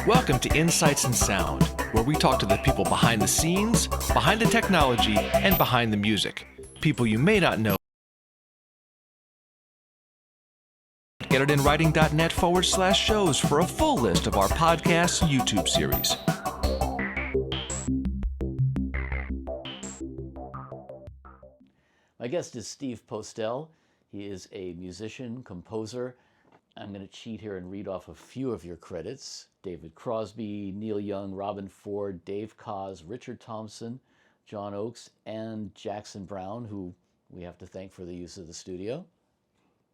Welcome to Insights in Sound, where we talk to the people behind the scenes, behind the technology, and behind the music. People you may not know. GetItInWriting.net/shows for a full list of our podcast YouTube series. My guest is Steve Postell. He is a musician, composer. I'm going to cheat here and read off a few of your credits. David Crosby, Neil Young, Robin Ford, Dave Koz, Richard Thompson, John Oakes, and Jackson Browne, who we have to thank for the use of the studio.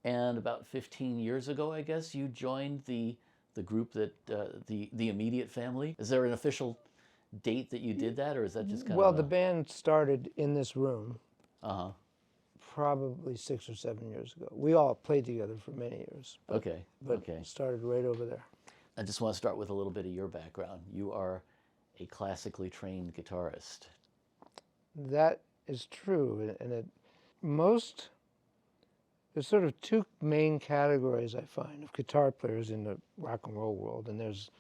And about 15 years ago, I guess, you joined the group that, the immediate family. Is there an official date that you did that, or is that just kind of Well, the band started in this room. Uh-huh. Probably 6 or 7 years ago. We all played together for many years. But started right over there. I just want to start with a little bit of your background. You are a classically trained guitarist. That is true, and there's sort of two main categories I find of guitar players in the rock and roll world, and there's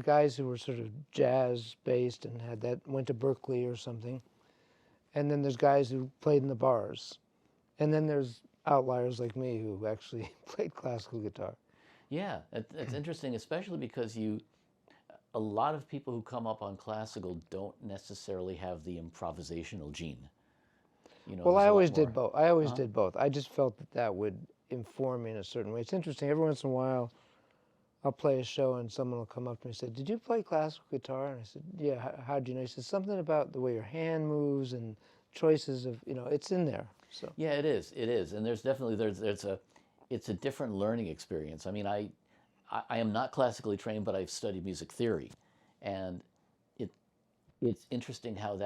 guys who were sort of jazz based and went to Berkeley or something, and then there's guys who played in the bars. And then there's outliers like me who actually played classical guitar. Yeah, it's interesting, especially because a lot of people who come up on classical don't necessarily have the improvisational gene. You know, well, I always did did both. I always did both. I just felt that would inform me in a certain way. It's interesting. Every once in a while, I'll play a show and someone will come up to me and say, "Did you play classical guitar?" And I said, "Yeah." How do you know? He said, "Something about the way your hand moves and choices of, it's in there." So. Yeah, it is, and there's definitely it's a different learning experience. I mean, I am not classically trained, but I've studied music theory, and it's interesting how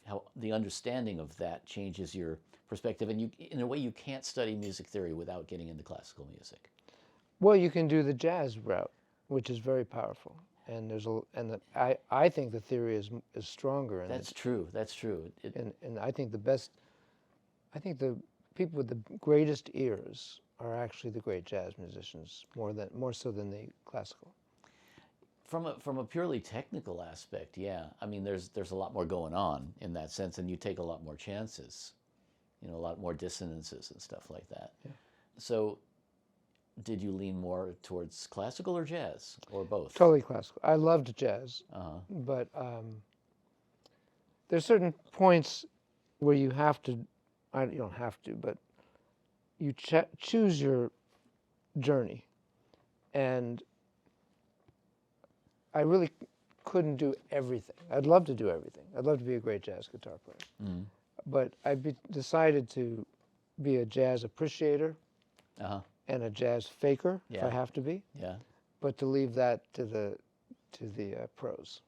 how the understanding of that changes your perspective, and in a way you can't study music theory without getting into classical music. Well, you can do the jazz route, which is very powerful, and I think the theory is stronger. That's true. That's true. And I think the people with the greatest ears are actually the great jazz musicians, more so than the classical. From a purely technical aspect, yeah. I mean, there's a lot more going on in that sense, and you take a lot more chances, a lot more dissonances and stuff like that. Yeah. So, did you lean more towards classical or jazz, or both? Totally classical. I loved jazz, but there's certain points where you have to. You don't have to, but you choose your journey. And I really couldn't do everything. I'd love to do everything. I'd love to be a great jazz guitar player. Mm-hmm. But decided to be a jazz appreciator and a jazz faker, if I have to be. Yeah. But to leave that to the pros.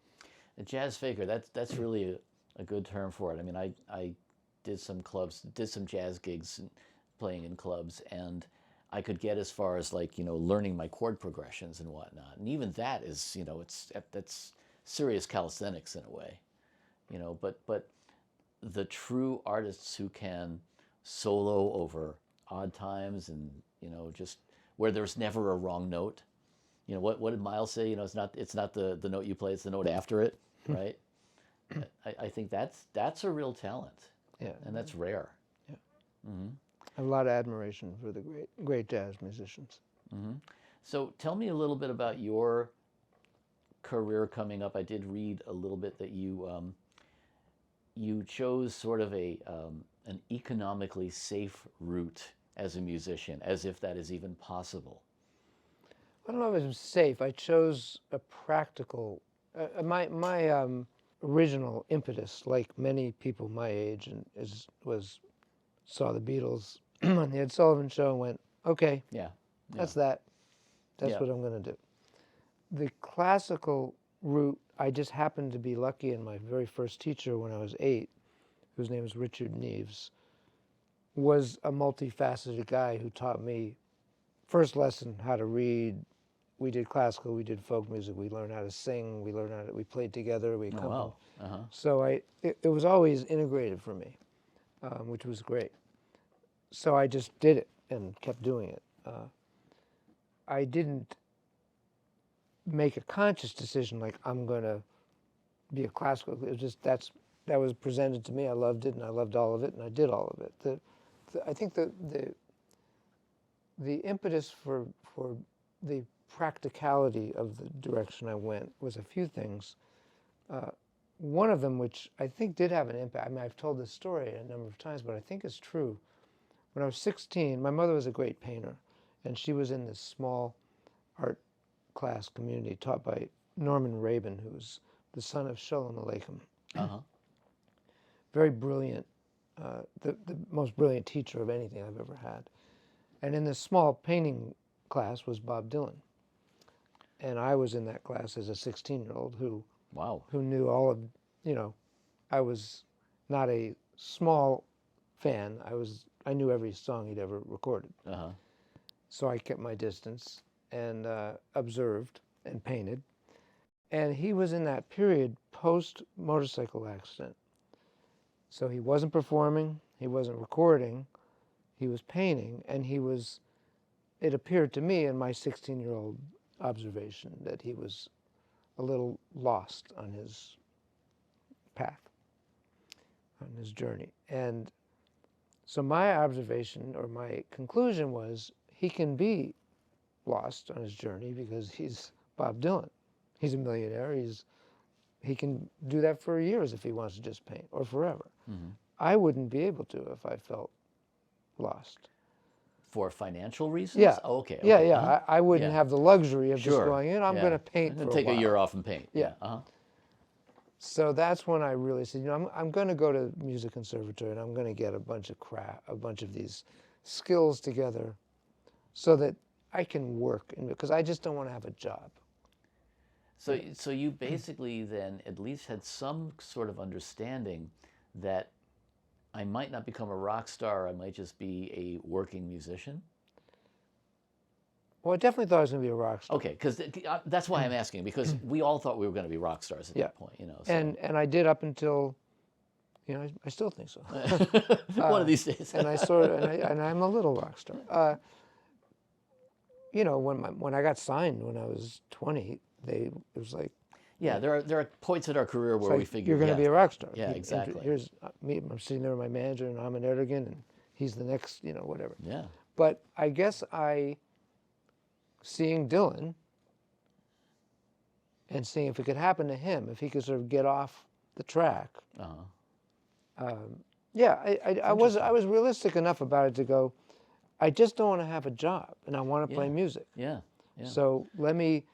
A jazz faker, that's really a good term for it. I mean, I did some jazz gigs playing in clubs, and I could get as far as learning my chord progressions and whatnot. And even that is, that's serious calisthenics in a way, but the true artists who can solo over odd times and, just where there's never a wrong note. What did Miles say? It's not the note you play, it's the note after it, right? I think that's a real talent. Yeah, and that's rare. Yeah, mm-hmm. I have a lot of admiration for the great jazz musicians. Mm-hmm. So tell me a little bit about your career coming up. I did read a little bit that you chose sort of an economically safe route as a musician, as if that is even possible. I don't know if it was safe. I chose a practical. My original impetus, like many people my age, saw the Beatles on the Ed Sullivan Show and went, okay, that's what I'm going to do. The classical route, I just happened to be lucky, and my very first teacher when I was 8, whose name was Richard Neves, was a multi-faceted guy who taught me, first lesson, how to read. We did classical, we did folk music, we learned how to sing, we played together, we accompanied. Oh, wow. Uh-huh. So it was always integrated for me, which was great. So I just did it and kept doing it. I didn't make a conscious decision like I'm going to be a classical. It was just that was presented to me. I loved it, and I loved all of it, and I did all of it. I think the impetus for the practicality of the direction I went was a few things. One of them, which I think did have an impact. I mean, I've told this story a number of times, but I think it's true. When I was 16, my mother was a great painter, and she was in this small art class community taught by Norman Rabin, who was the son of Sholem Aleichem. Uh-huh. Very brilliant, the most brilliant teacher of anything I've ever had. And in this small painting class was Bob Dylan. And I was in that class as a 16-year-old who Wow. who knew all of, I was not a small fan. I knew every song he'd ever recorded. Uh-huh. So I kept my distance and observed and painted. And he was in that period post-motorcycle accident. So he wasn't performing, he wasn't recording, he was painting, and it appeared to me in my 16-year-old observation that he was a little lost on his path, on his journey. And so my observation or my conclusion was he can be lost on his journey because he's Bob Dylan. He's a millionaire. He can do that for years if he wants to just paint, or forever. Mm-hmm. I wouldn't be able to if I felt lost. For financial reasons? Yeah. Oh, okay. Yeah, okay. yeah. Uh-huh. I wouldn't Yeah. have the luxury of Sure. just going in. I'm Yeah. going to paint I'm for gonna a take while. a year off and paint. Yeah. Uh-huh. So that's when I really said, I'm going to go to music conservatory and I'm going to get a bunch of these skills together so that I can work, because I just don't want to have a job. So you basically then at least had some sort of understanding that I might not become a rock star, I might just be a working musician? Well, I definitely thought I was going to be a rock star. Okay, because that's why I'm asking, because we all thought we were going to be rock stars at Yeah. that point, So. And I did up until, I still think so. One of these days. And I'm a little rock star. When I got signed when I was 20, it was like, Yeah, there are points in our career where we figure you're going to be a rock star. Yeah, exactly. Here's me. I'm sitting there with my manager, and I'm an Erdogan, and he's the next, whatever. Yeah. But I guess seeing Dylan and seeing if it could happen to him, if he could sort of get off the track. Uh-huh. I was realistic enough about it to go, I just don't want to have a job, and I want to play music. Yeah. Yeah. So let me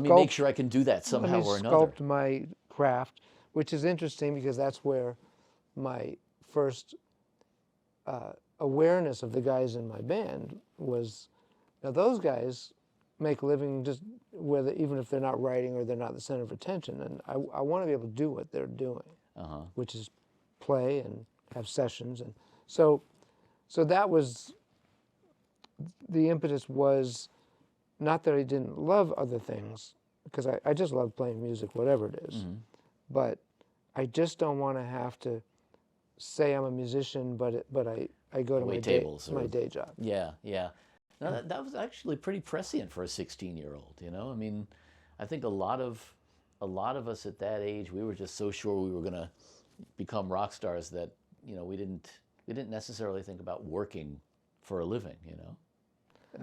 make sure I can do that somehow or another. Sculpt my craft, which is interesting because that's where my first awareness of the guys in my band was. Now those guys make a living just even if they're not writing or they're not the center of attention, and I want to be able to do what they're doing, which is play and have sessions, and so that was the impetus. Was not that I didn't love other things, because I just love playing music, whatever it is. Mm-hmm. But I just don't want to have to say I'm a musician, but I go to my day job. Yeah, yeah. No, that was actually pretty prescient for a 16-year-old. I mean, I think a lot of us at that age, we were just so sure we were going to become rock stars that we didn't necessarily think about working for a living.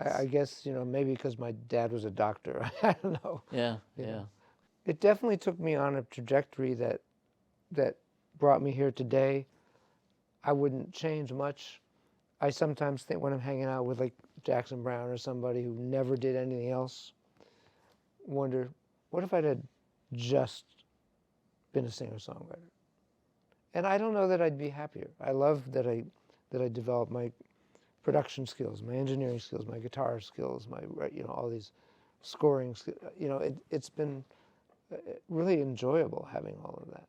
I guess, maybe because my dad was a doctor. I don't know. Yeah, yeah. It definitely took me on a trajectory that brought me here today. I wouldn't change much. I sometimes think when I'm hanging out with like Jackson Browne or somebody who never did anything else, wonder, what if I'd had just been a singer-songwriter? And I don't know that I'd be happier. I love that I developed my production skills, my engineering skills, my guitar skills, my all these scoring skills. It's been really enjoyable having all of that.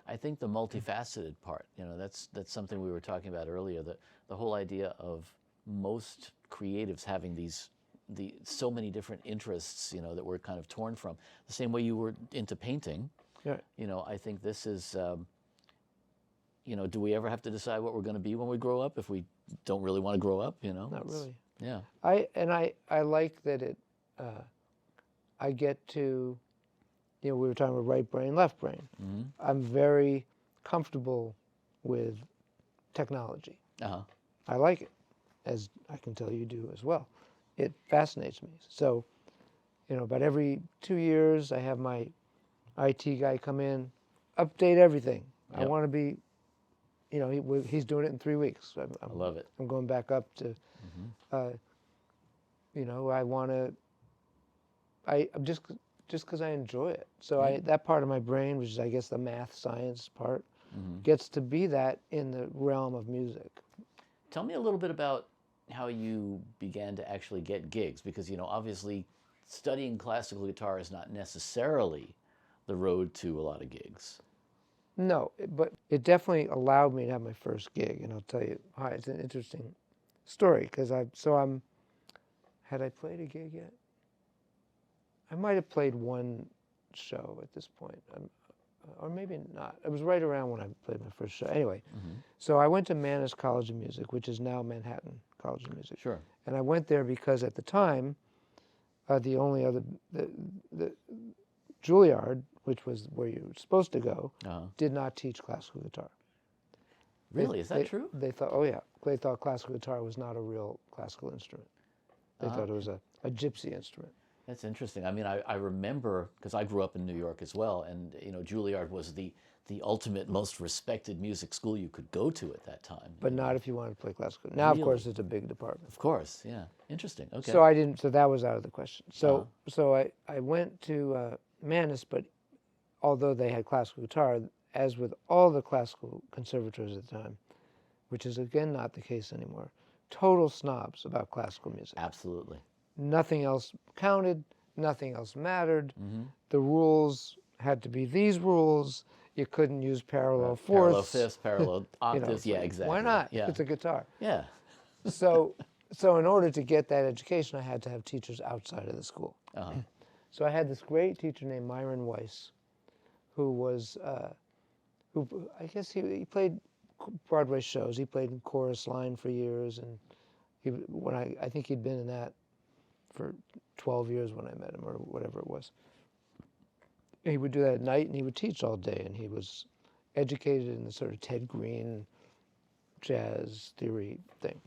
I think the multifaceted part, that's something we were talking about earlier. The whole idea of most creatives having so many different interests, that we're kind of torn from. The same way you were into painting. Yeah. I think this is. Do we ever have to decide what we're going to be when we grow up if we don't really want to grow up? Not really. Yeah. I like that it I get to, we were talking about right brain, left brain. Mm-hmm. I'm very comfortable with technology. Uh-huh. I like it, as I can tell you do as well. It fascinates me. So, about every 2 years, I have my IT guy come in, update everything. I Yep. want to be, he's doing it in 3 weeks. I love it. I'm going back up to, I want to, I'm just because I enjoy it. So that part of my brain, which is I guess the math science part, gets to be that in the realm of music. Tell me a little bit about how you began to actually get gigs, because obviously studying classical guitar is not necessarily the road to a lot of gigs. No, but it definitely allowed me to have my first gig, and I'll tell you why. It's an interesting story because had I played a gig yet? I might have played one show at this point, or maybe not. It was right around when I played my first show. Anyway, so I went to Mannes College of Music, which is now Manhattan College of Music. Sure. And I went there because at the time, the only other, the Juilliard, which was where you were supposed to go, did not teach classical guitar. Really? Is that true? They thought, oh yeah, they thought classical guitar was not a real classical instrument. They thought it was a gypsy instrument. That's interesting. I mean, I remember, because I grew up in New York as well, and Juilliard was the ultimate, most respected music school you could go to at that time. But not if you wanted to play classical. Now, of course, it's a big department. Of course, yeah. Interesting. Okay. So I didn't. So that was out of the question. So I went to Mannes, but although they had classical guitar, as with all the classical conservatories at the time, which is again not the case anymore, total snobs about classical music. Absolutely. Nothing else counted. Nothing else mattered. The rules had to be these rules. You couldn't use parallel fourths. Parallel fifths, parallel octaves. Yeah, exactly. Why not? Yeah. It's a guitar. Yeah. So in order to get that education, I had to have teachers outside of the school. So I had this great teacher named Myron Weiss, who was, who I guess he played Broadway shows. He played in Chorus Line for years, and I think he'd been in that for 12 years when I met him, or whatever it was. He would do that at night, and he would teach all day, and he was educated in the sort of Ted Green jazz theory thing.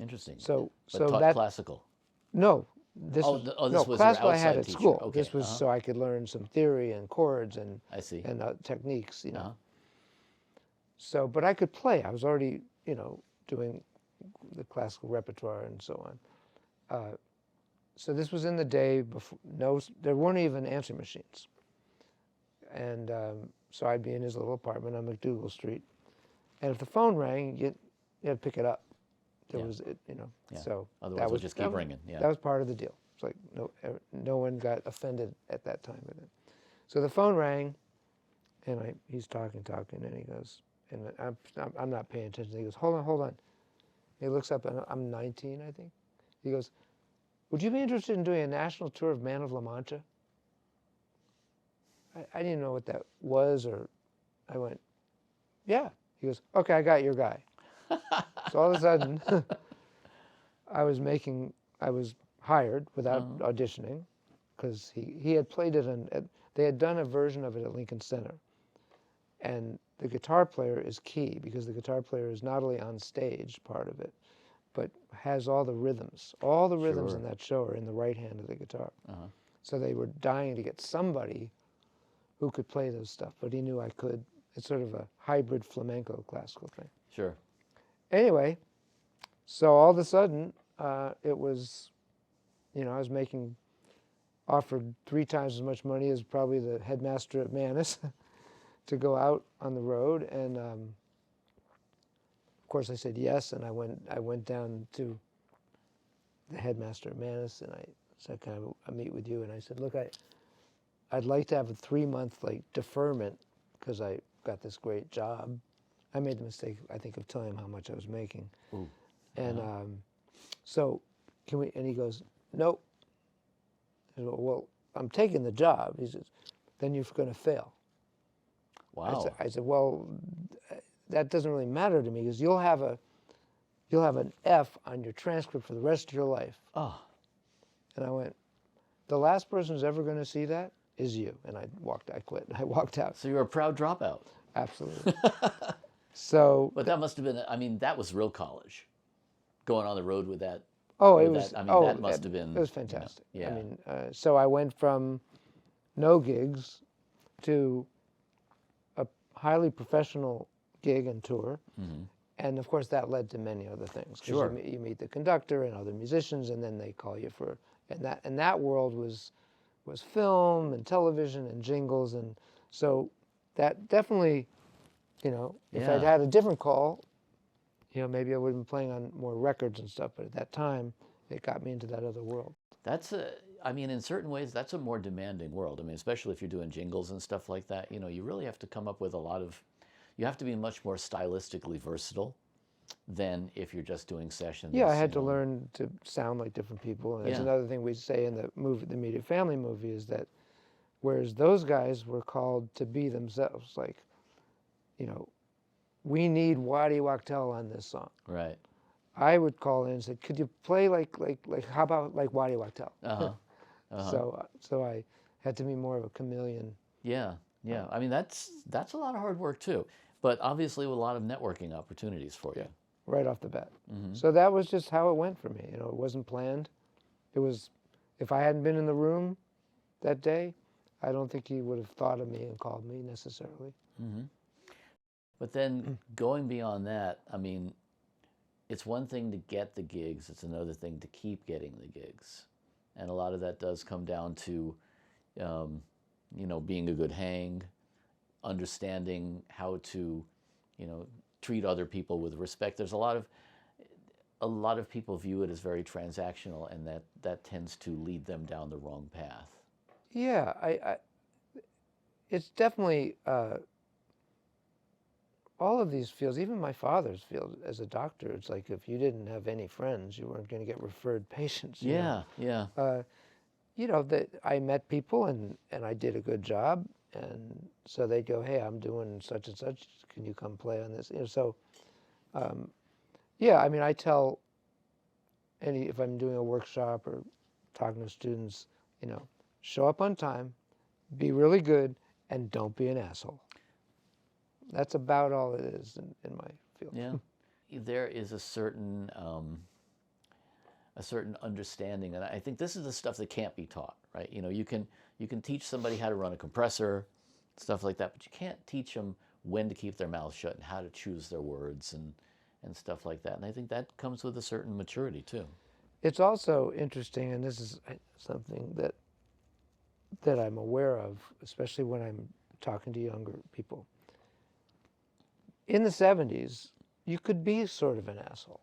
Interesting. So taught that classical. No, this this was your classical I had outside at teacher. school. Okay, This was so I could learn some theory and chords and I see. and techniques, So, but I could play. I was already, doing the classical repertoire and so on. So this was in the day before. There weren't even answering machines. And so I'd be in his little apartment on McDougal Street, and if the phone rang, you had to pick it up. There was, Yeah. so Otherwise, that it'll was just keep ringing. Yeah. That was part of the deal. It's like no one got offended at that time with it. So the phone rang, and he's talking, and he goes, and I'm not paying attention. He goes, hold on. He looks up, and I'm 19, I think. He goes, would you be interested in doing a national tour of Man of La Mancha? I didn't know what that was, or I went, yeah. He goes, okay, I got your guy. So all of a sudden, I was hired without auditioning, because he had played it, they had done a version of it at Lincoln Center. And the guitar player is key, because the guitar player is not only on stage, part of it, but has all the rhythms. All the rhythms Sure. in that show are in the right hand of the guitar. So they were dying to get somebody who could play those stuff, but he knew I could. It's sort of a hybrid flamenco classical thing. Sure. Anyway, so all of a sudden, it was, I was offered 3 times as much money as probably the headmaster at Mannes to go out on the road, and of course I said yes, and I went down to the headmaster at Mannes, and I said, "Can I meet with you?" And I said, "Look, I'd like to have a 3-month deferment, because I got this great job." I made the mistake, I think, of telling him how much I was making. Ooh. And so can we? And he goes, "Nope." I said, "Well, I'm taking the job." He says, "Then you're going to fail." Wow. I said, "Well, that doesn't really matter to me, because you'll have an F on your transcript for the rest of your life." Oh. And I went, the last person who's ever going to see that is you. And I quit. I walked out. So you're a proud dropout. Absolutely. So, But that must have been, I mean, that was real college. Going on the road with that. oh, with it was, that, I mean, oh, that must have been. it was fantastic. Yeah. I mean, so I went from no gigs to a highly professional gig and tour. And of course, that led to many other things. 'Cause Sure. you meet the conductor and other musicians, and then they call you for, and that world was film and television and jingles, and so that definitely, if I'd Yeah. had a different call, maybe I would have been playing on more records and stuff. But at that time, it got me into that other world. I mean, in certain ways, that's a more demanding world. I mean, especially if you're doing jingles and stuff like that, you really have to come up with you have to be much more stylistically versatile than if you're just doing sessions. Yeah, I had to learn to sound like different people. And that's Yeah. another thing we say in the movie, the Immediate Family movie, is that whereas those guys were called to be themselves, like, we need Waddy Wachtel on this song. Right. I would call in and say, could you play like how about like Waddy Wachtel? So I had to be more of a chameleon. Yeah. Yeah. I mean, that's a lot of hard work too, but obviously with a lot of networking opportunities for you. Right off the bat. So that was just how it went for me. It wasn't planned. It was, if I hadn't been in the room that day, I don't think he would have thought of me and called me necessarily. But then going beyond that, I mean, it's one thing to get the gigs, it's another thing to keep getting the gigs. And a lot of that does come down to, being a good hang, understanding how to, treat other people with respect. There's a lot of people view it as very transactional, and that tends to lead them down the wrong path. Yeah, it's definitely all of these fields, even my father's field as a doctor, it's like if you didn't have any friends, you weren't going to get referred patients. Yeah. That I met people and I did a good job, and so they'd go, hey, I'm doing such and such, can you come play on this? I mean, I tell if I'm doing a workshop or talking to students, show up on time, be really good, and don't be an asshole. That's about all it is in my field. Yeah. There is a certain understanding, and I think this is the stuff that can't be taught, right? You can teach somebody how to run a compressor, stuff like that, but you can't teach them when to keep their mouth shut and how to choose their words and stuff like that. And I think that comes with a certain maturity too. It's also interesting, and this is something that I'm aware of, especially when I'm talking to younger people. In the 70s, you could be sort of an asshole.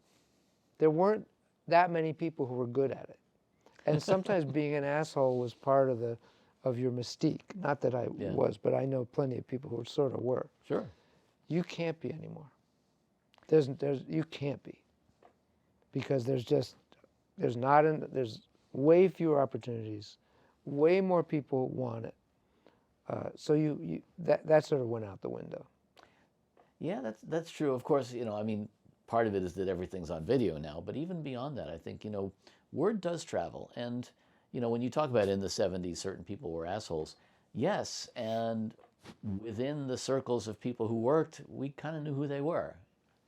There weren't that many people who were good at it. And sometimes being an asshole was part of your mystique. Not that I was, but I know plenty of people who sort of were. Sure. You can't be anymore. You can't be. Because there's way fewer opportunities. Way more people want it. So that sort of went out the window. Yeah, that's true. Of course, I mean, part of it is that everything's on video now, but even beyond that, I think, word does travel. And, when you talk about in the 70s, certain people were assholes. Yes, and within the circles of people who worked, we kind of knew who they were.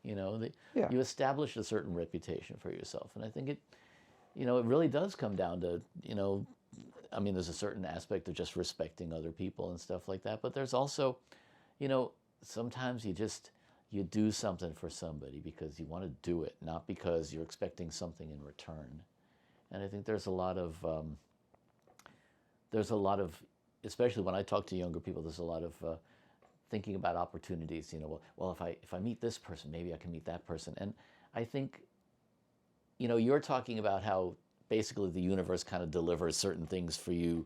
You established a certain reputation for yourself. And I think it really does come down to, I mean, there's a certain aspect of just respecting other people and stuff like that. But there's also, sometimes you do something for somebody because you want to do it, not because you're expecting something in return. And I think there's a lot of, especially when I talk to younger people, there's a lot of thinking about opportunities. Well, if I meet this person, maybe I can meet that person. And I think, you're talking about how basically the universe kind of delivers certain things for you,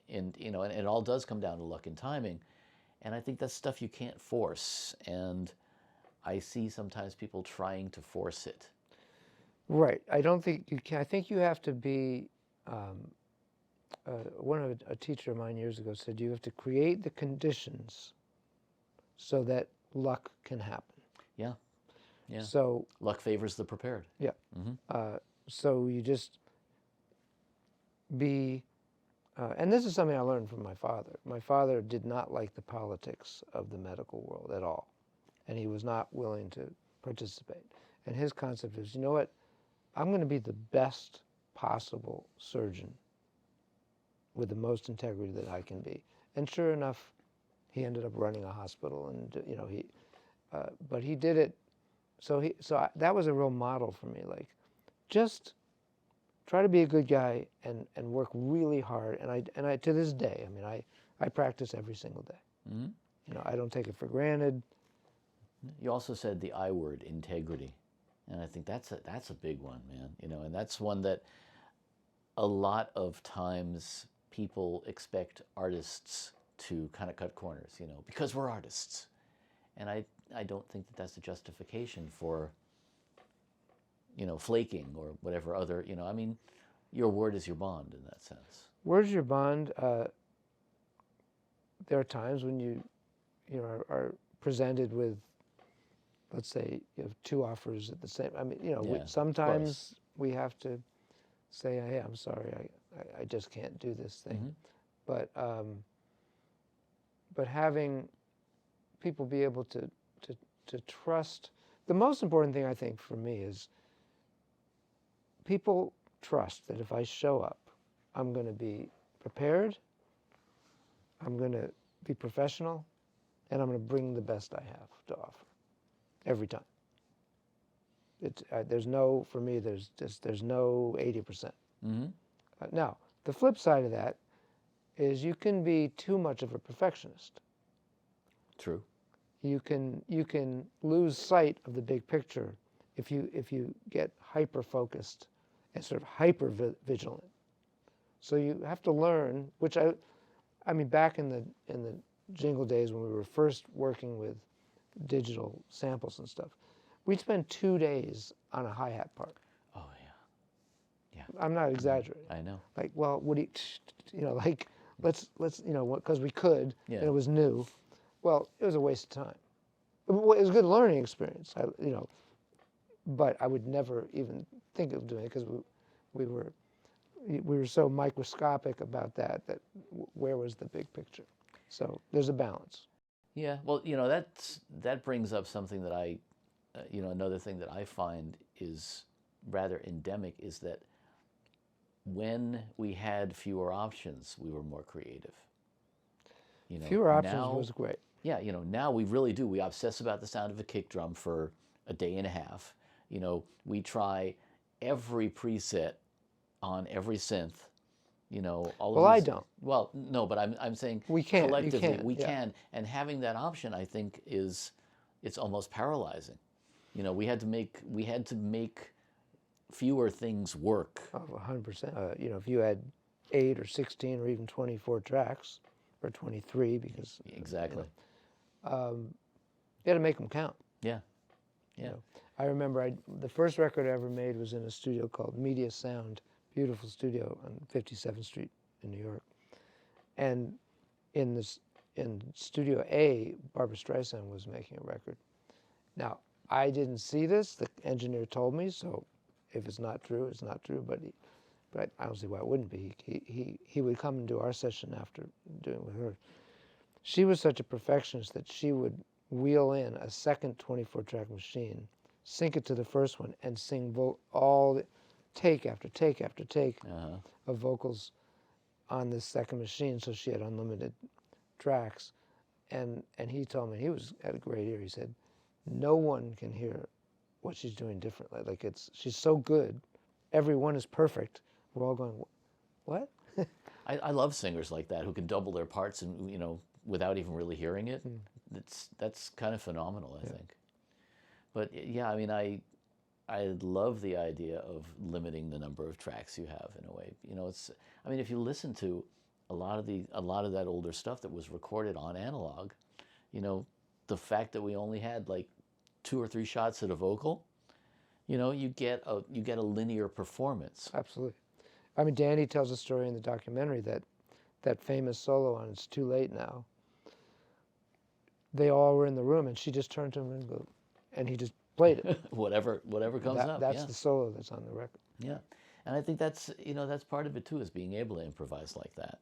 and it all does come down to luck and timing. And I think that's stuff you can't force. And I see sometimes people trying to force it. Right. I don't think you can. I think you have to be, a teacher of mine years ago said, you have to create the conditions so that luck can happen. Yeah. Yeah. So luck favors the prepared. Yeah. So you just be and this is something I learned from my father. My father did not like the politics of the medical world at all, and he was not willing to participate. And his concept is, you know what, I'm going to be the best possible surgeon with the most integrity that I can be. And sure enough, he ended up running a hospital, and but he did it. That was a real model for me. Like, just try to be a good guy and work really hard. And I to this day, I mean, I practice every single day. Mm-hmm. You know, I don't take it for granted. You also said the I word, integrity, and I think that's a big one, man. You know, and that's one that a lot of times people expect artists to kind of cut corners, you know, because we're artists. And I don't think that that's a justification for, you know, flaking or whatever other, you know, I mean, your word is your bond in that sense. Word's your bond. There are times when you are presented with, let's say, you have two offers at the same. I mean, you know, Yeah, sometimes we have to say, "Hey, I'm sorry, I just can't do this thing." Mm-hmm. But having people be able to trust. The most important thing, I think, for me is people trust that if I show up, I'm going to be prepared, I'm going to be professional, and I'm going to bring the best I have to offer every time. There's no, for me, there's no 80%. Mm-hmm. Now, the flip side of that is you can be too much of a perfectionist. True. You can lose sight of the big picture if you get hyper focused and sort of hyper vigilant. So you have to learn, which I mean, back in the jingle days when we were first working with digital samples and stuff, we'd spend 2 days on a hi-hat part. Oh yeah. Yeah. I'm not exaggerating. I know. Like, well, what do you know, like, let's you know, because we could, Yeah. and it was new. Well, it was a waste of time. It was a good learning experience, you know, but I would never even think of doing it because we were so microscopic about that where was the big picture? So there's a balance. Yeah. Well, you know, that brings up something that you know, another thing that I find is rather endemic is that when we had fewer options, we were more creative. You know, Fewer options now, was great. Yeah, you know, now we really do. We obsess about the sound of a kick drum for a day and a half. You know, we try every preset on every synth. You know, all Well, of I these, don't. Well, no, but I'm saying We can't. collectively You can't, we yeah. can, and having that option, I think, it's almost paralyzing. You know, we had to make fewer things work. Oh, 100%. You know, if you had 8 or 16 or even 24 tracks, or 23, because Exactly. You had to make them count. Yeah. Yeah. You know, I remember the first record I ever made was in a studio called Media Sound, beautiful studio on 57th Street in New York. And in Studio A, Barbra Streisand was making a record. Now, I didn't see this. The engineer told me, so if it's not true, it's not true. But I don't see why it wouldn't be. He would come and do our session after doing it with her. She was such a perfectionist that she would wheel in a second 24-track machine, sync it to the first one, and sing all the take after take after take of vocals on this second machine. So she had unlimited tracks. And he told me, he had a great ear. He said, no one can hear what she's doing differently. Like, she's so good. Every one is perfect. We're all going, what? I love singers like that who can double their parts and, you know, without even really hearing it. That's kind of phenomenal, I think. But yeah, I mean, I love the idea of limiting the number of tracks you have in a way. You know, I mean, if you listen to a lot of that older stuff that was recorded on analog, you know, the fact that we only had like 2 or 3 shots at a vocal, you know, you get a linear performance. Absolutely. I mean, Danny tells a story in the documentary that famous solo on "It's Too Late Now." They all were in the room, and she just turned to him and he just played it. whatever comes up. That's Yeah. the solo that's on the record. Yeah, And I think that's, that's part of it too, is being able to improvise like that,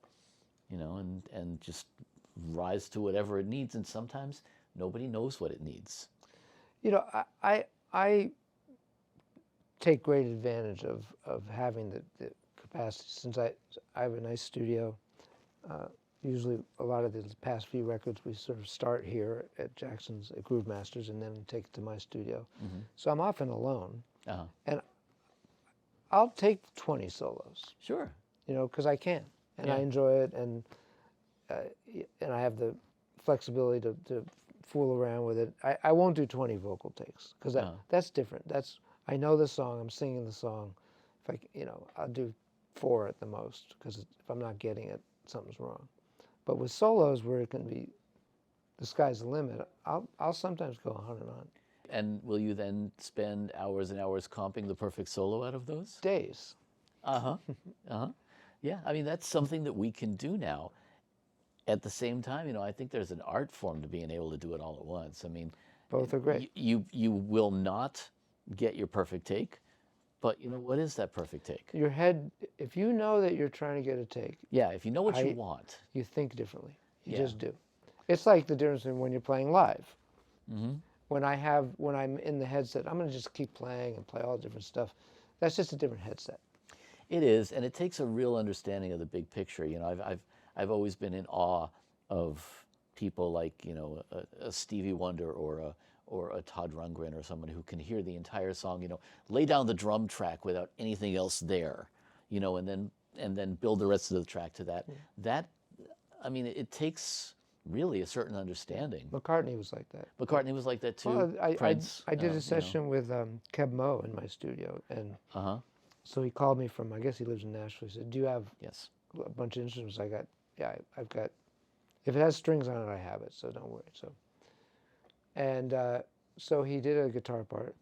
and just rise to whatever it needs. And sometimes nobody knows what it needs. You know, I take great advantage of having the capacity, since I have a nice studio. Usually a lot of the past few records we sort of start here at Jackson's at Groove Masters and then take it to my studio. So I'm often alone, and I'll take 20 solos, Sure. because I can, and I enjoy it, and I have the flexibility to fool around with it. I won't do 20 vocal takes because that's different. I know the song, I'm singing the song. If I'll do 4 at the most, because if I'm not getting it, something's wrong. But with solos where it can be, the sky's the limit, I'll sometimes go on and on. And will you then spend hours and hours comping the perfect solo out of those? Days. Yeah, I mean, that's something that we can do now. At the same time, I think there's an art form to being able to do it all at once. I mean, Both are great. You will not get your perfect take, but what is that perfect take? Your head, if you know that you're trying to get a take, Yeah, if you know what you want. you think differently. You just do. It's like the difference in when you're playing live. When I'm in the headset, I'm going to just keep playing and play all different stuff. That's just a different headset. It is, and it takes a real understanding of the big picture. I've always been in awe of people like a Stevie Wonder or a Todd Rundgren or someone who can hear the entire song, lay down the drum track without anything else there, and then build the rest of the track to that. That, I mean, it takes really a certain understanding. McCartney was like that. McCartney was like that too. Well, Prince. I did a session with Keb Mo in my studio, and so he called me from, I guess he lives in Nashville. He said, "Do you have a bunch of instruments?" I've got. If it has strings on it, I have it, so don't worry. So he did a guitar part,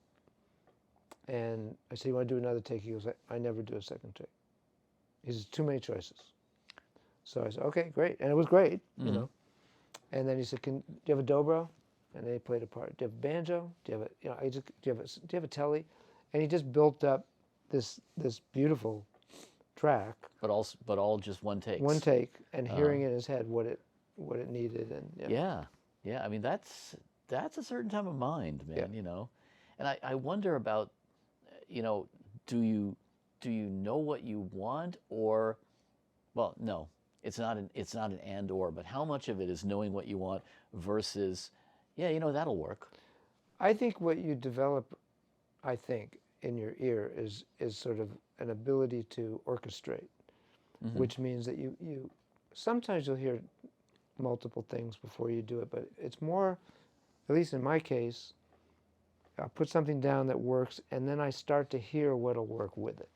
and I said, "You want to do another take?" He goes, I never do a second take." He says, "Too many choices." So I said, "Okay, great," and it was great, And then he said, "Do you have a dobro?" And then he played a part. "Do you have a banjo? Do you have do you have a telly?" And he just built up this beautiful track. But all just one take. One take, and hearing in his head what it needed, and yeah. I mean, that's a certain type of mind, man. And I wonder about, do you know what you want, or, well, no, it's not an and or, but how much of it is knowing what you want versus, that'll work. I think what you develop, in your ear is sort of an ability to orchestrate, which means that you sometimes you'll hear multiple things before you do it, but it's more, at least in my case, I'll put something down that works, and then I start to hear what'll work with it.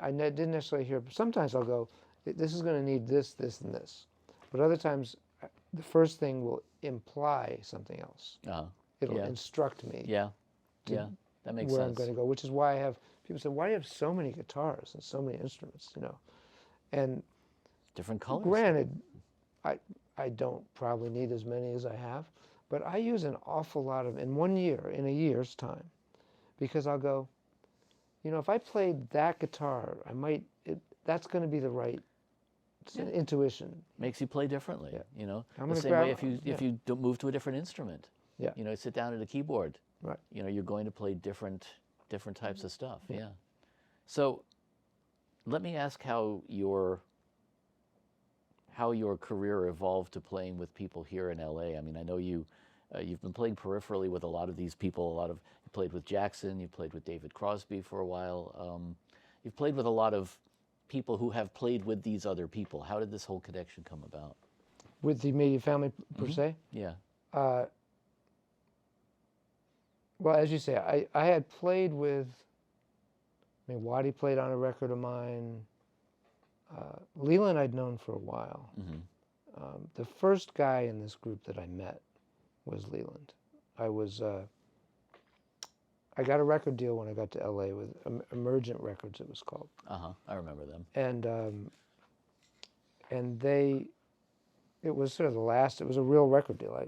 I didn't necessarily hear, but sometimes I'll go, this is going to need this, this, and this. But other times, the first thing will imply something else. It'll instruct me. Yeah, that makes where sense. I'm going to go, which is why I have, people say, "Why do you have so many guitars and so many instruments?" And different colors. Granted, I don't probably need as many as I have, but I use an awful lot of, in a year's time, because I'll go, if I played that guitar, that's going to be the right intuition. Makes you play differently. I'm the same way if you don't move to a different instrument. Sit down at a keyboard. Right. You're going to play different types of stuff. Yeah. So, let me ask how your career evolved to playing with people here in LA. I mean, I know you've been playing peripherally with a lot of these people. You played with Jackson. You played with David Crosby for a while. You've played with a lot of people who have played with these other people. How did this whole connection come about? With the immediate family per se? Yeah. Well, as you say, I had played with, Waddy played on a record of mine. Leland I'd known for a while. The first guy in this group that I met was Leland. I got a record deal when I got to LA with Emergent Records, it was called. I remember them. And it was sort of it was a real record deal. I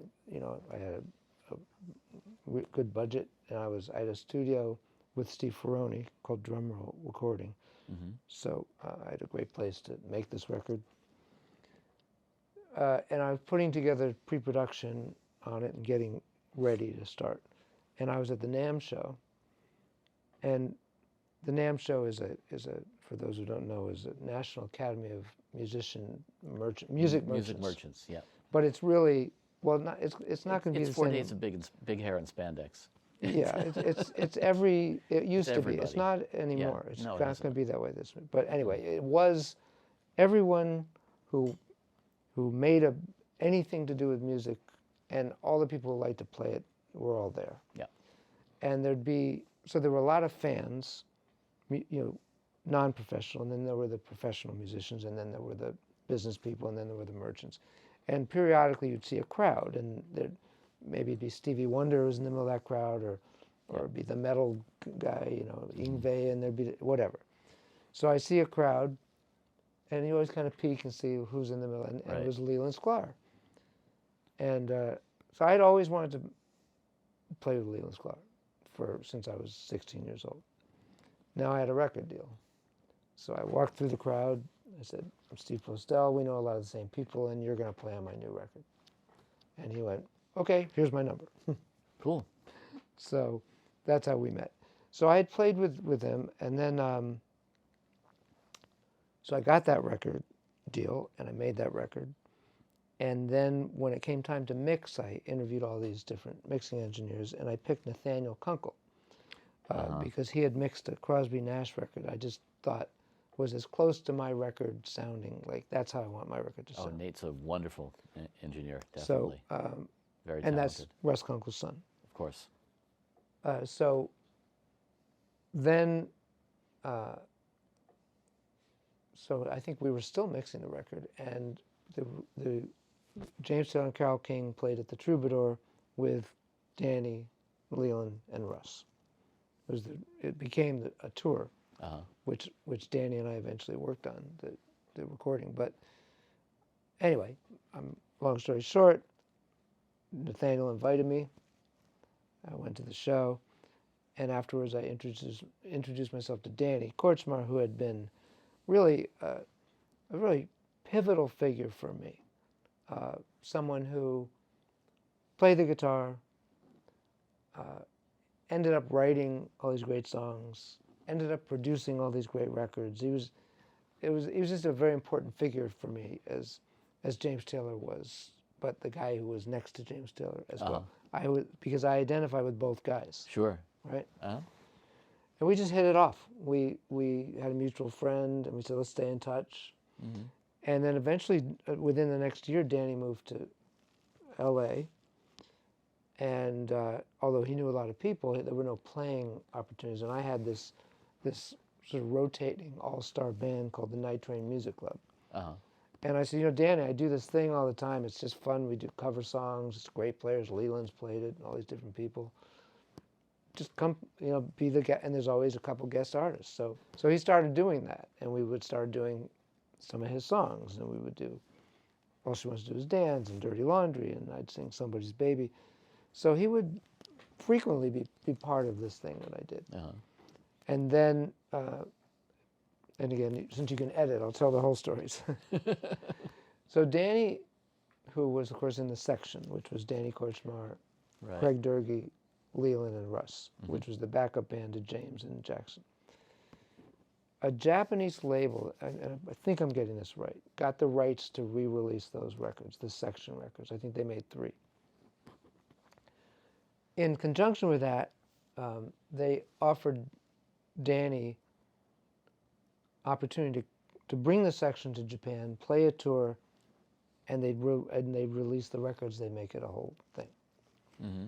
had a good budget, and I had a studio with Steve Ferroni called Drumroll Recording. So I had a great place to make this record. And I was putting together pre-production on it and getting ready to start. And I was at the NAMM show. And the NAMM show is a for those who don't know, is a National Academy of Music Merchants. Music merchants, yeah. But it's really, well, not, it's not going to be the 4 same. days of big hair and spandex. Yeah, it used to be. It's everybody. not anymore. Yeah. It's No, it not isn't. going to be that way this way. But anyway, it was everyone who made anything to do with music, and all the people who liked to play it were all there. Yeah. And there were a lot of fans, non-professional, and then there were the professional musicians, and then there were the business people, and then there were the merchants. And periodically you'd see a crowd, and maybe it'd be Stevie Wonder who was in the middle of that crowd, or it'd be the metal guy, Yngwie, and there'd be whatever. So I see a crowd, and you always kind of peek and see who's in the middle, and it was Leland Sklar. And so I'd always wanted to play with Leland Sklar since I was 16 years old. Now I had a record deal. So I walked through the crowd. I said, I'm Steve Postell. We know a lot of the same people, and you're going to play on my new record. And he went, okay, here's my number. Cool. So that's how we met. So I had played with him, and then so I got that record deal, and I made that record. And then when it came time to mix, I interviewed all these different mixing engineers, and I picked Nathaniel Kunkel because he had mixed a Crosby Nash record. I just thought was as close to my record sounding. Like, that's how I want my record to sound. Oh, Nate's a wonderful engineer, So, definitely. Very talented. and that's Russ Kunkel's son. Of course. So then, so I think we were still mixing the record, and the James Taylor and Carole King played at the Troubadour with Danny, Leland, and Russ. It became a tour, which Danny and I eventually worked on the recording. But anyway, long story short, Nathaniel invited me. I went to the show, and afterwards I introduced myself to Danny Kortchmar, who had been really a really pivotal figure for me. Someone who played the guitar, ended up writing all these great songs, ended up producing all these great records. He was just a very important figure for me, as James Taylor was, but the guy who was next to James Taylor as well. Because I identify with both guys. Sure. Right? And we just hit it off. We had a mutual friend, and we said, let's stay in touch. Mm-hmm. And then eventually, within the next year, Danny moved to L.A., and although he knew a lot of people, there were no playing opportunities. And I had this sort of rotating all-star band called the Night Train Music Club. And I said, Danny, I do this thing all the time. It's just fun. We do cover songs. It's great players. Leland's played it, and all these different people. Just come, be the guest. And there's always a couple guest artists. So he started doing that, and we would start doing some of his songs, and we would do All She Wants to Do Is Dance and Dirty Laundry, and I'd sing Somebody's Baby. So he would frequently be part of this thing that I did. And then, and again, since you can edit, I'll tell the whole stories. So Danny, who was, of course, in the section, which was Danny Kortchmar, Craig Durgee, Leland, and Russ, which was the backup band to James and Jackson. A Japanese label, and I think I'm getting this right, got the rights to re-release those records, the section records. I think they made 3. In conjunction with that, they offered Danny opportunity to bring the section to Japan, play a tour, and they'd release the records. They make it a whole thing. Mm-hmm.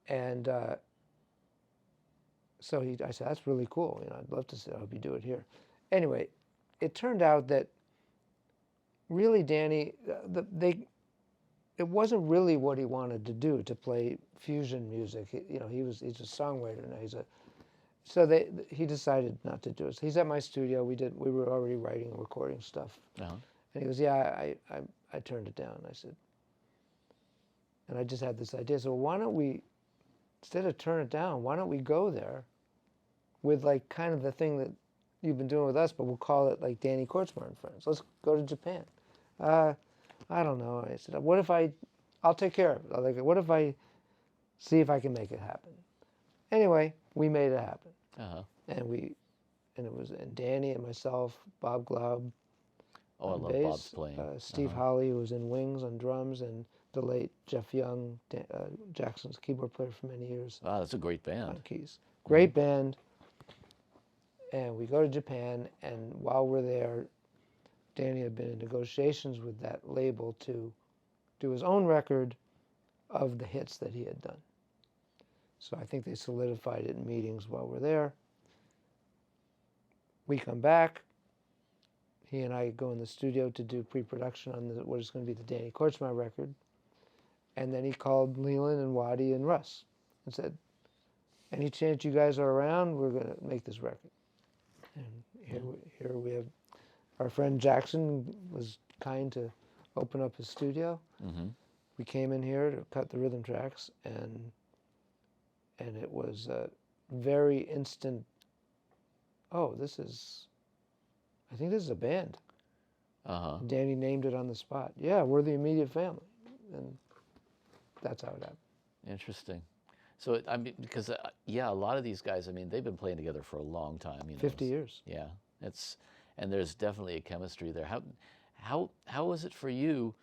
And so I said, that's really cool. I'd love to see. I hope you do it here. Anyway, it turned out that really Danny, it wasn't really what he wanted to do, to play fusion music. He's a songwriter now. So he decided not to do it. So he's at my studio. We were already writing and recording stuff. And he goes, yeah, I turned it down. I said, and I just had this idea. So why don't we, instead of turn it down, why don't we go there with like kind of the thing that you've been doing with us, but we'll call it like Danny Kortzmar and Friends. Let's go to Japan. I don't know. I said, what if I'll take care of it. I was like, what if I see if I can make it happen? Anyway, we made it happen. Uh-huh. And it was Danny and myself, Bob Glaub Oh, I on love bass, Bob's playing. Steve Holly, who was in Wings on drums, and the late Jeff Young, Jackson's keyboard player for many years, Wow, that's a great on band. keys. Great band. And we go to Japan, and while we're there, Danny had been in negotiations with that label to do his own record of the hits that he had done. So I think they solidified it in meetings while we're there. We come back. He and I go in the studio to do pre-production on what is going to be the Danny Kortzmar record. And then he called Leland and Waddy and Russ and said, any chance you guys are around, we're going to make this record. And here we have our friend Jackson was kind to open up his studio. Mm-hmm. We came in here to cut the rhythm tracks, and it was a very instant, oh, I think this is a band. Uh-huh. Danny named it on the spot. Yeah, we're the immediate family. And that's how it happened. Interesting. So, I mean, because, yeah, a lot of these guys, I mean, they've been playing together for a long time. 50 years. Yeah. And there's definitely a chemistry there. How was it for you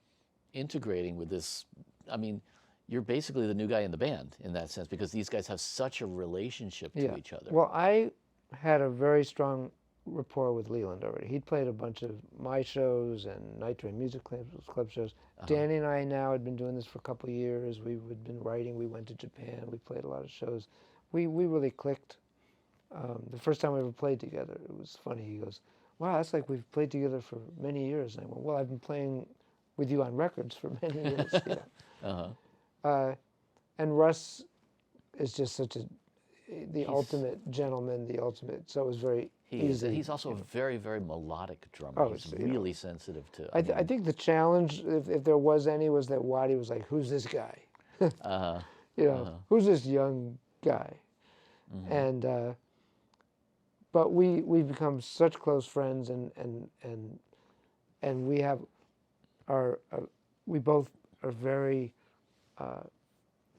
integrating with this? I mean, you're basically the new guy in the band in that sense, because these guys have such a relationship to each other. Well, I had a very strong rapport with Leland already. He'd played a bunch of my shows and Night Train Music Club shows. Danny and I now had been doing this for a couple of years. We had been writing. We went to Japan. We played a lot of shows. We really clicked. The first time we ever played together, it was funny. He goes, wow, that's like we've played together for many years. And I went, well, I've been playing with you on records for many years. And Russ is just the ultimate gentleman, so it was very easy. He's also a very, very melodic drummer. Oh, he's really sensitive to. I think the challenge, if there was any, was that Waddy was like, who's this guy? Who's this young guy? And but we've become such close friends, and we have we both are very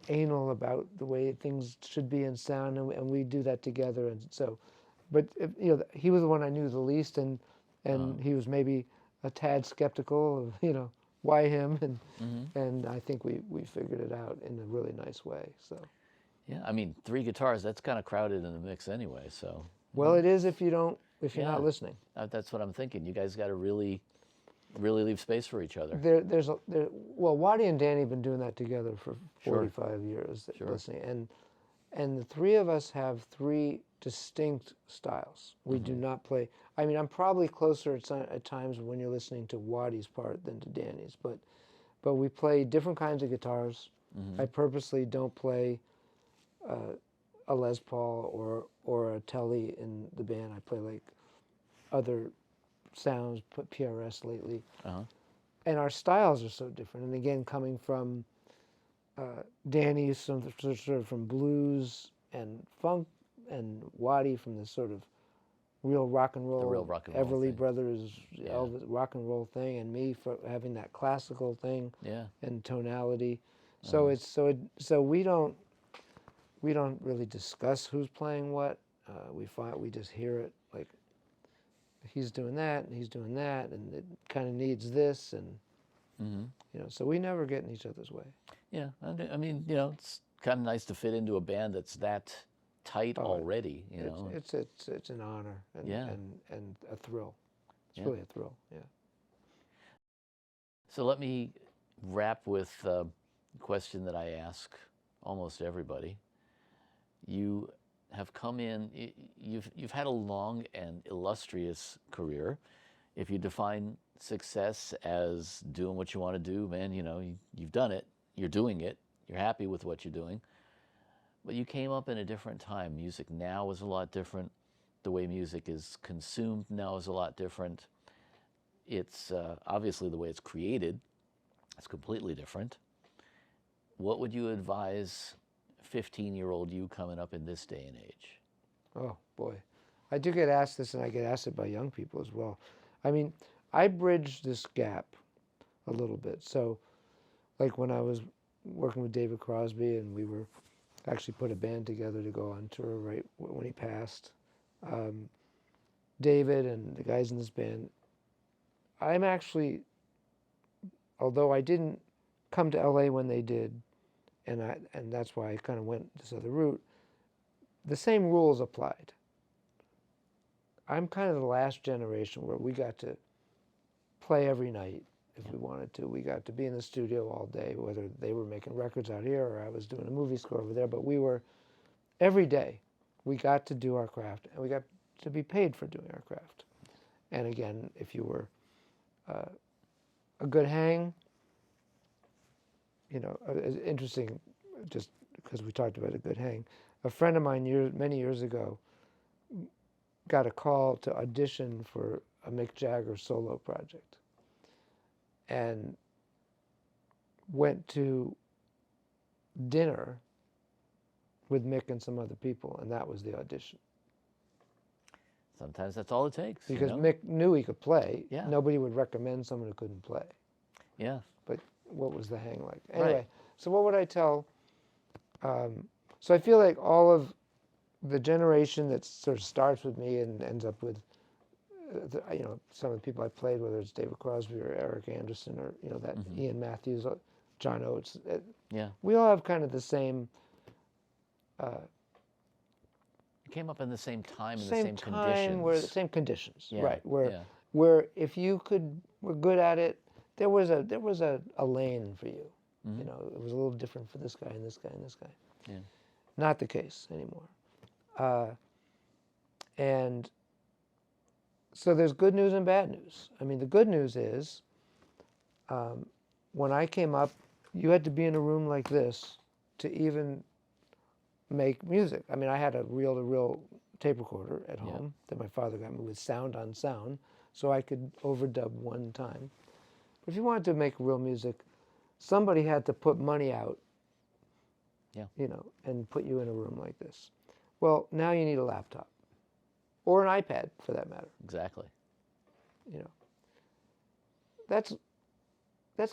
anal about the way things should be in sound, and we do that together. And so, but he was the one I knew the least, and he was maybe a tad skeptical of why him, and I think we figured it out in a really nice way. So yeah, I mean, 3 guitars, that's kind of crowded in the mix anyway. So well, it is if you're not listening. That's what I'm thinking. You guys got to really leave space for each other. Well, Waddy and Danny have been doing that together for 45 years, listening, and the three of us have 3 distinct styles. We do not play. I mean, I'm probably closer at times when you're listening to Waddy's part than to Danny's, but we play different kinds of guitars. I purposely don't play a Les Paul or a Telly in the band. I play like other sounds, put PRS lately. And our styles are so different. And again, coming from Danny, sort of from blues and funk, and Waddy from this sort of real rock and roll, Everly Brothers, Elvis rock and roll thing, and me for having that classical thing and tonality. So so we don't really discuss who's playing what. We just hear it, like he's doing that and he's doing that, and it kind of needs this, and so we never get in each other's way. Yeah, I mean, it's kind of nice to fit into a band that's that tight already. It's an honor and a thrill. It's really a thrill. Yeah. So let me wrap with a question that I ask almost everybody. You have come in. You've had a long and illustrious career. If you define success as doing what you want to do, man, you've done it. You're doing it. You're happy with what you're doing. But you came up in a different time. Music now is a lot different. The way music is consumed now is a lot different. It's obviously the way it's created. It's completely different. What would you advise 15-year-old you coming up in this day and age? Oh boy, I do get asked this, and I get asked it by young people as well. I mean, I bridge this gap a little bit. So, like when I was working with David Crosby, and we were actually put a band together to go on tour right when he passed. David and the guys in this band, I'm actually, although I didn't come to LA when they did, and that's why I kind of went this other route, the same rules applied. I'm kind of the last generation where we got to play every night if we wanted to. We got to be in the studio all day, whether they were making records out here or I was doing a movie score over there. But we were, every day, we got to do our craft, and we got to be paid for doing our craft. And again, if you were a good hang, you know, it's interesting, just because we talked about a good hang. A friend of mine many years ago got a call to audition for a Mick Jagger solo project, and went to dinner with Mick and some other people, and that was the audition. Sometimes that's all it takes. Because you know? Mick knew he could play. Yeah. Nobody would recommend someone who couldn't play. Yeah. But what was the hang like? Anyway, Right. So what would I tell? So I feel like all of the generation that sort of starts with me and ends up with, you know, some of the people I played, whether it's David Crosby or Eric Anderson or, you know, that Ian Matthews, John Oates. Yeah. We all have kind of the same. You came up in the same time, in the Same same time, conditions. where the same conditions, Yeah, right? Where, yeah. where if you were good at it, there was a lane for you. You know, it was a little different for this guy and this guy and this guy. Yeah. Not the case anymore. And so there's good news and bad news. I mean, the good news is, when I came up, you had to be in a room like this to even make music. I mean, I had a reel-to-reel tape recorder at home that my father got me with sound on sound, so I could overdub one time. But if you wanted to make real music, somebody had to put money out, you know, and put you in a room like this. Well, now you need a laptop, or an iPad for that matter. Exactly. You know, that's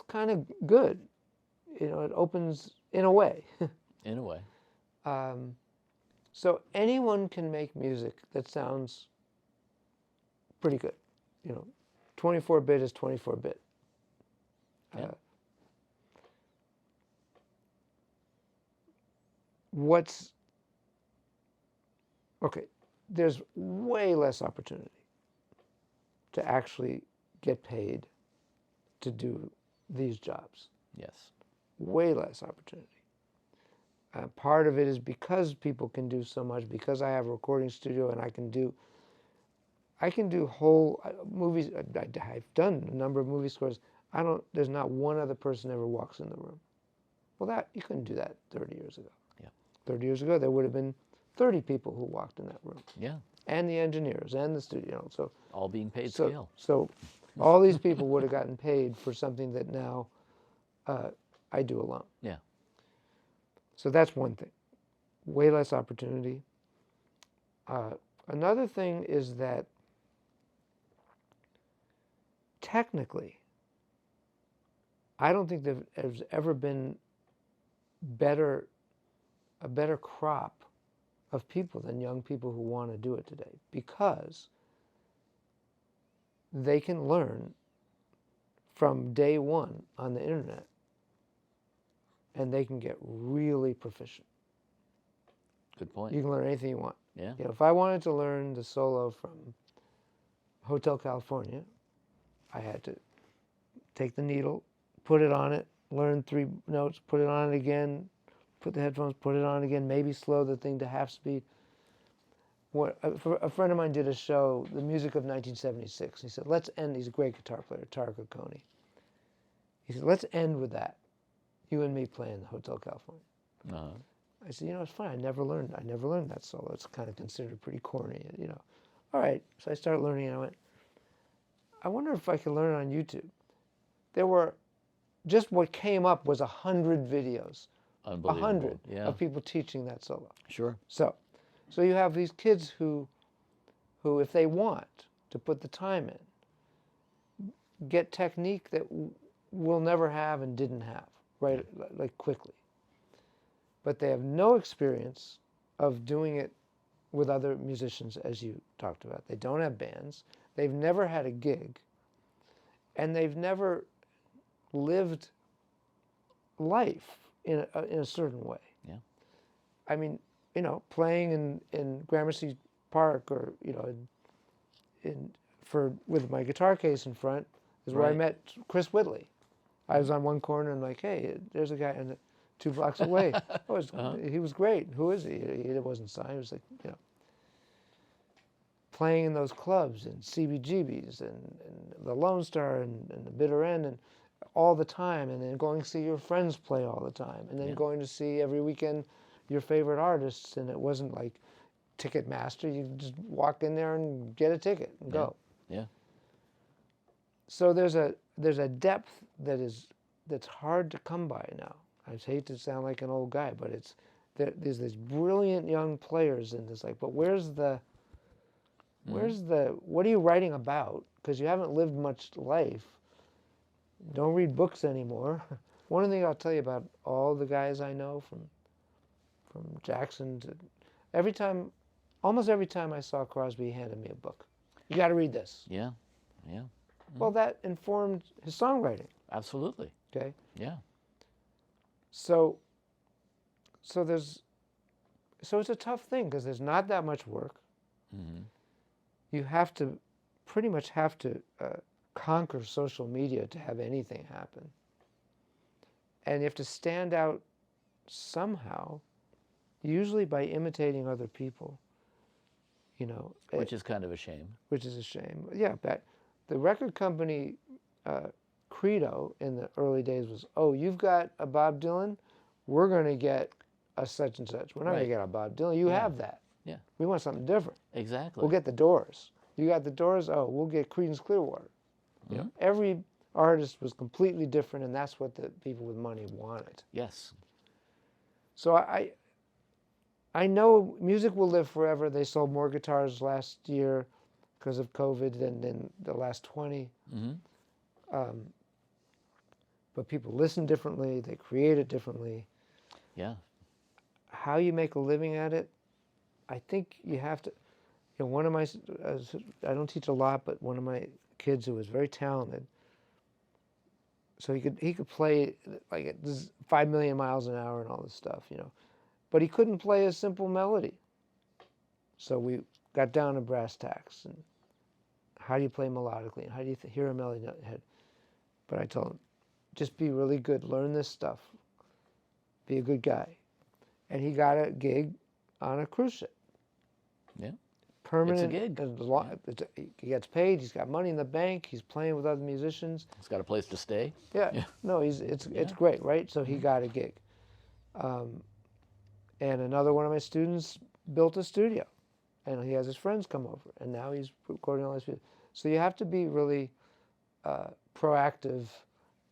kind of good. You know, it opens in a way. In a way. So anyone can make music that sounds pretty good. You know, 24-bit is 24-bit. Yeah. Okay, there's way less opportunity to actually get paid to do these jobs. Yes. Way less opportunity. Part of it is because people can do so much, because I have a recording studio and I can do whole movies. I've done a number of movie scores. There's not one other person ever walks in the room. Well, you couldn't do that 30 years ago. Yeah. 30 years ago, there would have been 30 people who walked in that room. Yeah. And the engineers and the studio. So all being paid scale. So all these people would have gotten paid for something that now I do alone. Yeah. So that's one thing. Way less opportunity. Another thing is that technically, I don't think there's ever been a better crop of people than young people who want to do it today, because they can learn from day one on the internet, and they can get really proficient. Good point. You can learn anything you want. Yeah. You know, if I wanted to learn the solo from Hotel California, I had to take the needle, put it on it, learn 3 notes, put it on it again, put the headphones, put it on again, maybe slow the thing to half speed. A friend of mine did a show, the music of 1976. He said, let's end, he's a great guitar player, Tarek Oconee. He said, let's end with that. You and me playing the Hotel California. Uh-huh. I said, you know, it's fine. I never learned that solo. It's kind of considered pretty corny, you know. All right. So I started learning, and I went, I wonder if I could learn it on YouTube. There were, just what came up was 100 videos. Unbelievable. 100 Yeah. of people teaching that solo. Sure. So So you have these kids who if they want to put the time in, get technique that we'll never have and didn't have, right, like quickly. But they have no experience of doing it with other musicians, as you talked about. They don't have bands. They've never had a gig. And they've never lived life in a certain way. Yeah. I mean, playing in Gramercy Park, or with my guitar case in front, is where I Right. met Chris Whitley. I was on one corner and like, hey, there's a guy, and 2 blocks away. He was great. Who is he? He wasn't signed. It was like, playing in those clubs and CBGBs and the Lone Star and the Bitter End and all the time, and then going to see your friends play all the time, and then Yeah. going to see every weekend your favorite artists. And it wasn't like Ticketmaster. You just walk in there and get a ticket and go. Yeah. So there's a depth that's hard to come by now. I hate to sound like an old guy, but there's these brilliant young players, and it's like, but where's the what are you writing about? Because you haven't lived much life. Don't read books anymore. One thing I'll tell you about all the guys I know, from Jackson to almost every time I saw Crosby, he handed me a book. You got to read this. Yeah. Yeah. Well, that informed his songwriting. Absolutely. Okay. Yeah. So it's a tough thing because there's not that much work. Mm-hmm. You pretty much have to conquer social media to have anything happen. And you have to stand out somehow, usually by imitating other people. Which is kind of a shame. Which is a shame. Yeah, but the record company credo in the early days was, oh, you've got a Bob Dylan, we're going to get a such and such. We're not going to get a Bob Dylan. You have that. Yeah. We want something different. Exactly. We'll get the Doors. You got the Doors? Oh, we'll get Creedence Clearwater. Mm-hmm. Every artist was completely different, and that's what the people with money wanted. Yes. So I know music will live forever. They sold more guitars last year because of COVID than in the last 20. Mm-hmm. But people listen differently. They create it differently. Yeah. How you make a living at it, I think you have to. One of my, I don't teach a lot, but one of my kids who was very talented, so he could play like at 5 million miles an hour and all this stuff, but he couldn't play a simple melody. So we got down to brass tacks and how do you play melodically and how do you hear a melody in your head. But I told him, just be really good, learn this stuff, be a good guy, and he got a gig on a cruise ship. Yeah. Permanent. It's a gig. He gets paid. He's got money in the bank. He's playing with other musicians. He's got a place to stay. Yeah. No, it's great, right? So he got a gig. And another one of my students built a studio, and he has his friends come over, and now he's recording all his music. So you have to be really proactive,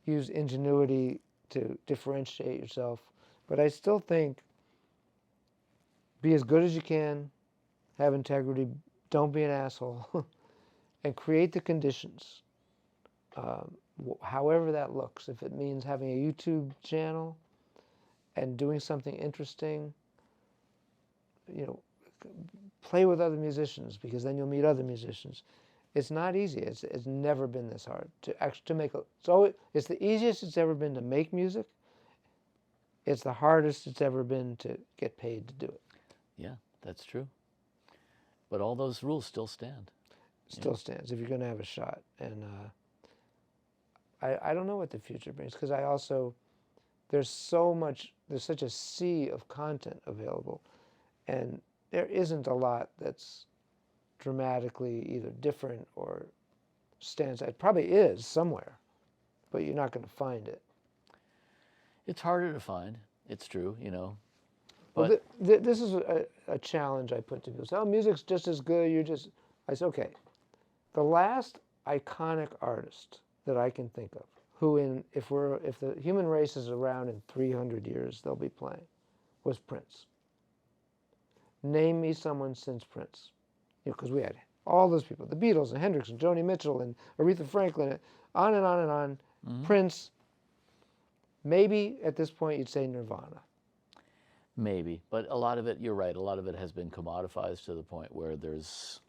use ingenuity to differentiate yourself. But I still think be as good as you can. Have integrity, don't be an asshole, and create the conditions, however that looks. If it means having a YouTube channel and doing something interesting, play with other musicians, because then you'll meet other musicians. It's not easy. It's never been this hard to make it's the easiest it's ever been to make music. It's the hardest it's ever been to get paid to do it. Yeah, that's true. But all those rules still stand. Still stands if you're going to have a shot. And I don't know what the future brings, because there's such a sea of content available, and there isn't a lot that's dramatically either different or stands out. It probably is somewhere, but you're not going to find it. It's harder to find. It's true, Well, But this is a challenge I put to people. So, music's just as good. I said, okay. The last iconic artist that I can think of, who if the human race is around in 300 years, they'll be playing, was Prince. Name me someone since Prince. Because we had all those people, the Beatles and Hendrix and Joni Mitchell and Aretha Franklin, on and on and on. Prince, maybe at this point you'd say Nirvana. Maybe, but a lot of it, you're right, a lot of it has been commodified to the point where there's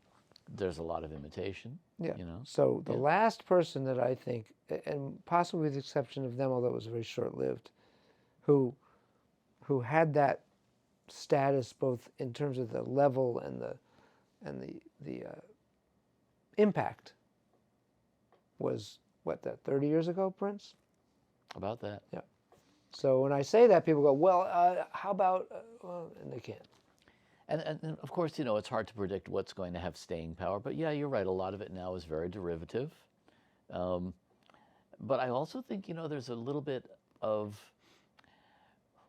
a lot of imitation. Yeah. You know? So the last person that I think, and possibly with the exception of them, although it was very short-lived, who had that status both in terms of the level and the impact was what, that 30 years ago, Prince? About that. Yeah. So when I say that, people go, well, how about, well, and they can't. And of course, you know, it's hard to predict what's going to have staying power, but yeah, you're right, a lot of it now is very derivative. But I also think, you know, there's a little bit of,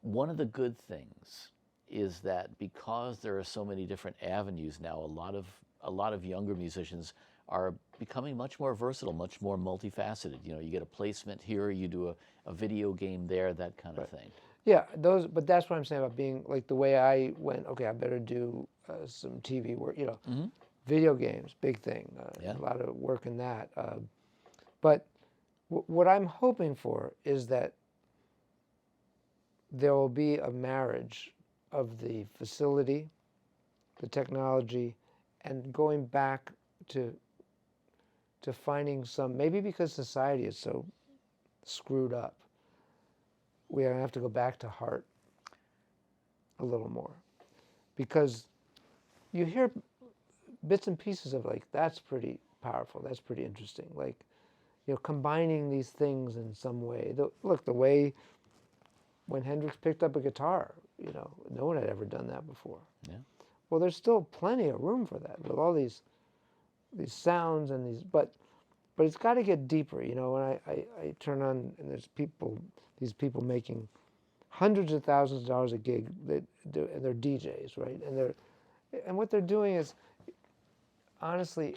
one of the good things is that because there are so many different avenues now, a lot of younger musicians are becoming much more versatile, much more multifaceted. You know, you get a placement here, you do a video game there, that kind of thing. Yeah, but that's what I'm saying about being, like the way I went, okay, I better do some TV work, you know, video games, big thing, a lot of work in that. But what I'm hoping for is that there will be a marriage of the facility, the technology, and going back to finding some, maybe because society is so screwed up, we have to go back to heart a little more. Because you hear bits and pieces of, like, that's pretty powerful, that's pretty interesting. Like, you know, combining these things in some way. Look, the way when Hendrix picked up a guitar, you know, no one had ever done that before. Yeah. Well, there's still plenty of room for that with all these sounds and these, but it's got to get deeper. You know, when I turn on and there's these people making hundreds of thousands of dollars a gig and they're DJs, right? And what they're doing is, honestly,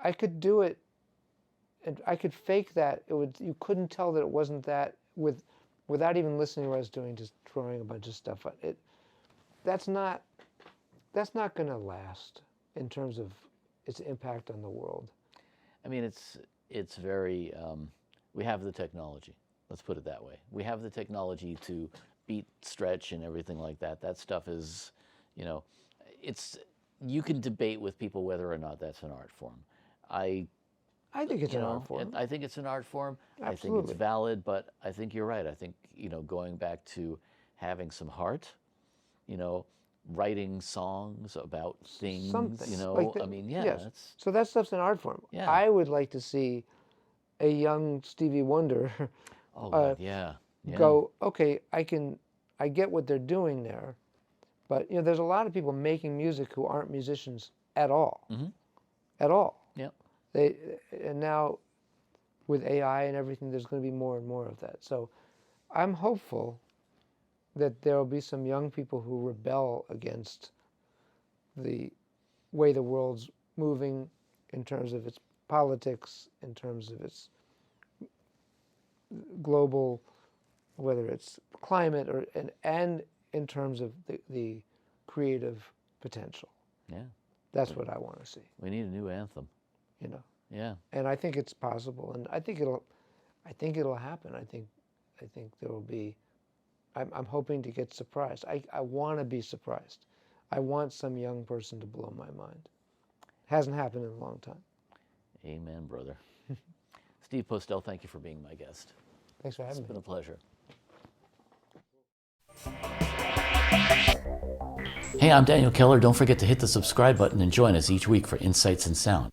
I could do it, and I could fake that. You couldn't tell that it wasn't that without even listening to what I was doing, just throwing a bunch of stuff on it. That's not going to last in terms of its impact on the world. I mean, it's very, we have the technology, let's put it that way. We have the technology to beat stretch and everything like that. That stuff is, you know, you can debate with people whether or not that's an art form. I think it's an art form. I think it's an art form. Absolutely. I think it's valid, but I think you're right. I think, you know, going back to having some heart, you know, writing songs about things, Something. you know, Like I mean, yeah. Yes. So that stuff's an art form. Yeah. I would like to see a young Stevie Wonder go, okay, I get what they're doing there, but, you know, there's a lot of people making music who aren't musicians at all. At all. Yep. And now with AI and everything, there's going to be more and more of that. So I'm hopeful that there will be some young people who rebel against the way the world's moving in terms of its politics, in terms of its global, whether it's climate and in terms of the creative potential. Yeah. That's what I want to see. We need a new anthem. You know. Yeah. And I think it's possible, and I think it'll happen. I think there will be. I'm hoping to get surprised. I want to be surprised. I want some young person to blow my mind. Hasn't happened in a long time. Amen, brother. Steve Postell, thank you for being my guest. Thanks for having me. It's been a pleasure. Hey, I'm Daniel Keller. Don't forget to hit the subscribe button and join us each week for Insights in Sound.